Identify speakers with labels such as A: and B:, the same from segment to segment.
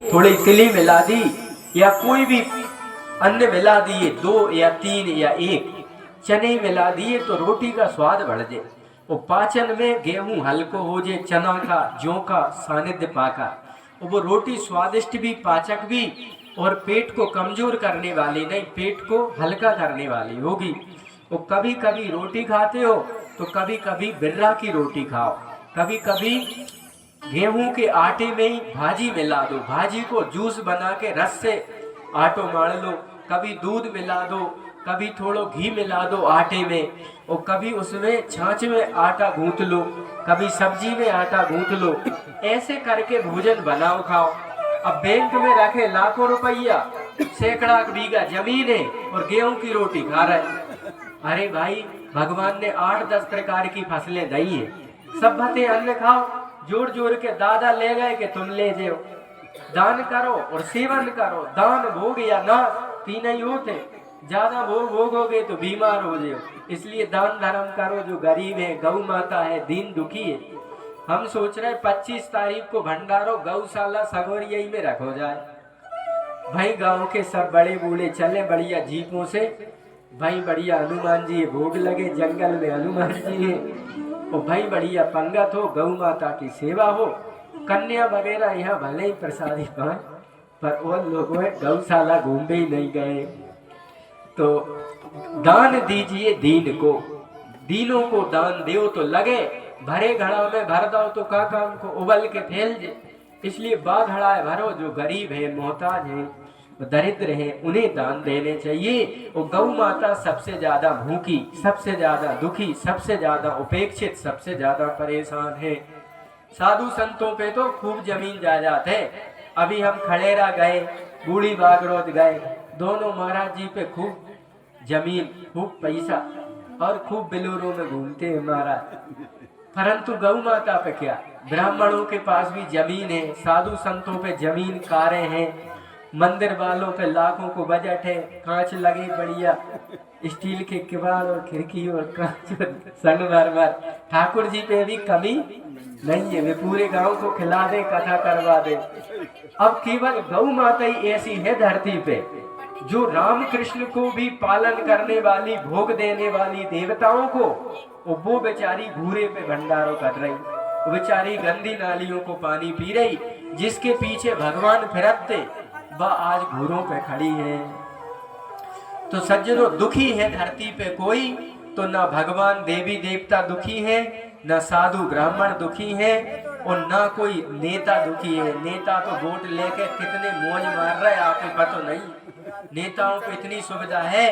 A: थोड़ी तिली मिला दी या कोई भी अन्न मिला दिए, 2 या 3 या 1 चने मिला दिए तो रोटी का स्वाद बढ़ जाए। वो पाचन में गेहूं हल्को हो जाए, चना का जौ का सानिध्य पाकर वो रोटी स्वादिष्ट भी, पाचक भी और पेट को कमजोर करने वाली नहीं, पेट को हल्का करने वाली होगी। वो कभी कभी रोटी खाते हो तो कभी कभी बिर्रा की रोटी खाओ, कभी कभी गेहूं के आटे में ही भाजी मिला दो, भाजी को जूस बना के रस से आटो मार लो, कभी दूध मिला दो, कभी थोड़ा घी मिला दो आटे में, और कभी उसमें छाछ में आटा गूंथ लो, कभी सब्जी में आटा गूंथ लो। ऐसे करके भोजन बनाओ खाओ। अब बैंक में रखे लाखों रुपया, सैकड़ा बीघा जमीन है और गेहूं की रोटी खा रहे। अरे भाई, भगवान ने 8-10 प्रकार की फसलें दी है, सब भते अन्न खाओ। जोड़ जोड़ के दादा ले गए कि तुम ले जाओ। दान करो और सेवन करो, दान भोग या ना तीन ही होते। ज्यादा भोग भोगोगे तो बीमार हो जाओ, इसलिए दान धर्म करो। जो गरीब है, गौ माता है, दीन दुखी है, हम सोच रहे 25 तारीख को भंडारो गौशाला सगोरिया में रखो जाए। भाई गांव के सब बड़े बूढ़े चले बढ़िया जीपों से, भाई बढ़िया हनुमान जी भोग लगे, जंगल में हनुमान जी है, और भाई बढ़िया पंगत हो, गौ माता की सेवा हो, कन्या वगैरह यहाँ भले ही प्रसादी पाए, पर वो लोगों गौशाला घूमने ही नहीं गए। तो दान दीजिए दीन को, दीनों को दान दो तो लगे, भरे घड़ा में भर दो तो का काम को उबल के फैल जाए। इसलिए बाघड़ा भरो, जो गरीब है, मोहताज है, दरिद्र है, उन्हें दान देने चाहिए। और गौ माता सबसे ज्यादा भूखी, सबसे ज्यादा दुखी, सबसे ज्यादा उपेक्षित, सबसे ज्यादा परेशान है। साधु संतों पे तो खूब जमीन जायदाद है। अभी हम खड़ेरा गए, बूढ़ी बागरोद गए, दोनों महाराज जी पे खूब जमीन, खूब पैसा और खूब बिलोरों में घूमते हैं महाराज। परंतु गौ माता पे क्या, ब्राह्मणों के पास भी जमीन है, साधु संतों पे जमीन, कारें हैं, मंदिर वालों पे लाखों को बजट है, कांच लगे बढ़िया, स्टील के किवाड़ और खिड़की और कांच संगमरमर। ठाकुर जी पे भी कमी नहीं है, वे पूरे गांव को खिला दे, कथा करवा दे। अब केवल गौ माता ही ऐसी है धरती पे जो राम कृष्ण को भी पालन करने वाली, भोग देने वाली देवताओं को, वो बेचारी घूरे पे भंडारों कर रही, वो बेचारी गंदी नालियों को पानी पी रही। जिसके पीछे भगवान फिरते वह आज घूरों पे खड़ी है। तो सज्जनों, दुखी है धरती पे कोई तो ना भगवान देवी देवता दुखी है, ना साधु ब्राह्मण दुखी है, और ना कोई नेता दुखी है। नेता तो वोट लेके कितने मौज मार रहे हैं, आपको पता नहीं। नेताओं को इतनी सुविधा है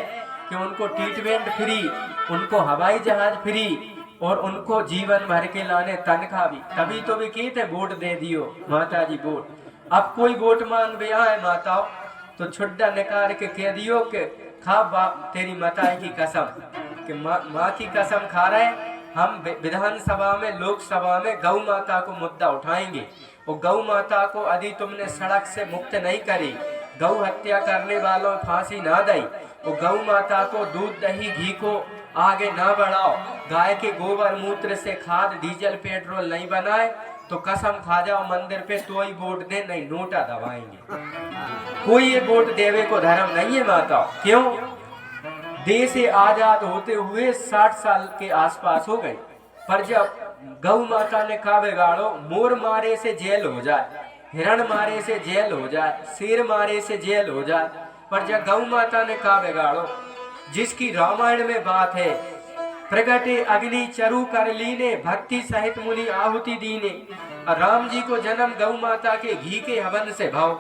A: कि उनको ट्रीटमेंट फ्री, उनको हवाई जहाज फ्री, और उनको जीवन भर के लाने तनख्वाह भी। तभी तो भी कहते वोट दे दियो माता जी वोट। अब कोई वोट मांग भी आए माताओं तो छुट्टा निकाल के कह दियो कि खा बाप तेरी माता की कसम, कि माँ की कसम खा रहे, हम विधानसभा में, लोकसभा में गौ माता को मुद्दा उठाएंगे। और गौ माता को यदि तुमने सड़क से मुक्त नहीं करी, गौ हत्या करने वालों फांसी ना दी, और गौ माता को दूध दही घी को आगे ना बढ़ाओ, गाय के गोबर मूत्र से खाद डीजल पेट्रोल नहीं बनाए, तो कसम खा जाओ मंदिर पे तो ही वोट दे, नहीं नोटा दबाएंगे। कोई ये वोट देवे को धर्म नहीं है माता। क्यों? देश आजाद होते हुए 60 साल के आसपास हो गए, पर जब गौ माता ने कहा बिगाड़ो, मोर मारे से जेल हो जाए, हिरण मारे से जेल हो जाए, शेर मारे से जेल हो जाए, पर जब गौ माता ने कहा बिगाड़ो, जिसकी रामायण में बात है, प्रगटे अग्नि चरु कर लीने, भक्ति सहित मुनि आहुति दीने। राम जी को जन्म गौ माता के घी के हवन से भाव,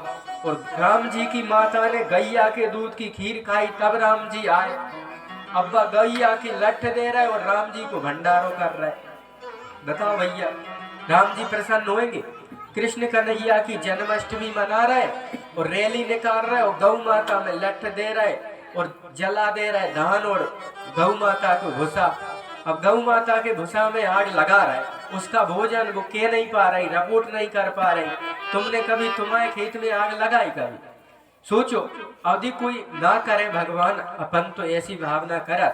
A: और राम जी की माता ने गैया के दूध की खीर खाई, तब राम जी आए। अब वह गैया की लठ दे रहे और राम जी को भंडारो कर रहे। बताओ भैया, राम जी प्रसन्न होंगे? कृष्ण कन्हैया की जन्माष्टमी मना रहे और रैली निकाल रहे और गौ माता में लठ दे रहे और जला दे रहे धान और गौ माता को भूसा। अब गौ माता के भूसा में आग लगा रहे, उसका भोजन वो कह नहीं पा रही, रिपोर्ट नहीं कर पा रही। तुमने कभी तुम्हारे खेत में आग लगाई? कभी सोचो, यदि कोई ना करे भगवान, अपन तो ऐसी भावना कर,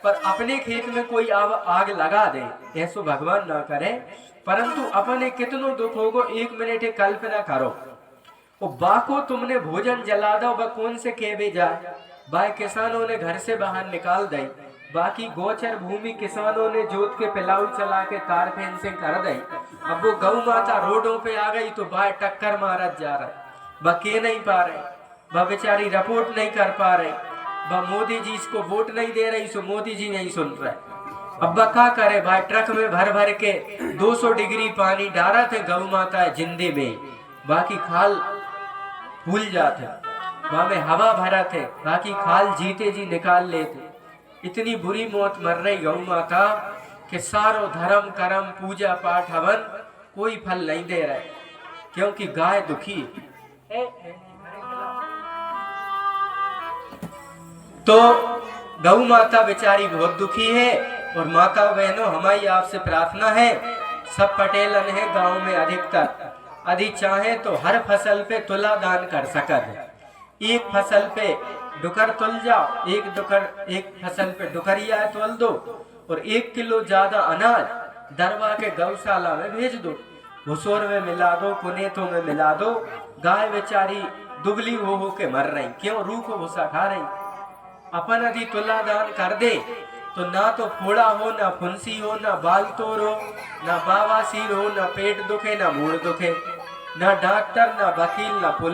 A: पर अपने खेत में कोई आग लगा दे, ऐसा भगवान ना करे। परंतु अपने कितनों दुख होगो, 1 मिनट कल्पना करो। और बा को तुमने भोजन जला दो, बा कौन से केबे जाए। बाय किसानों ने घर से बाहर निकाल दी। बाकी गोचर भूमि किसानों ने जोत के पिलाऊ चला के तार फेंसिंग कर दी। अब वो गौ माता रोडों पे आ गई तो बाय टक्कर मारत जा रहा, बा के नहीं पा रहे, बा बेचारी रिपोर्ट नहीं कर पा रहे, बा मोदी जी इसको वोट नहीं दे रही, सो मोदी जी नहीं सुन रहे। अब बा क्या करे भाई, ट्रक में भर भर के 200 डिग्री पानी डारा थे गौ माता जिंदे में, बाकी खाल फूल जाते, वहां में हवा भरा थे, बाकी खाल जीते जी निकाल लेते। इतनी बुरी मौत मर रही गौ माता कि सारो धर्म कर्म पूजा पाठ हवन कोई फल नहीं दे रहे, क्योंकि गाय दुखी है। तो गौ माता बेचारी बहुत दुखी है। और माता बहनों, हमारी आपसे प्रार्थना है, सब पटेलन है गांव में अधिकतर, यदि चाहे तो हर फसल पे तुला दान कर सकत। एक फसल पे डुकर तुल जाओ, एक फसल पे डुकरिया तुल दो, और 1 किलो ज्यादा अनाज दरवा के गौशाला में भेज दो, भुसोर में मिला दो, कुनेतों में मिला दो। गाय बेचारी दुबली हो के मर रही, क्यों? रूह को भूसा खा रही। अपन यदि तुला दान कर दे तो ना तो फोड़ा हो, ना फुंसी हो, ना बाल तोड़ हो, ना बावासीर हो, ना पेट दुखे, ना मूड दुखे, ना डॉक्टर, ना वकील, ना पुलिस।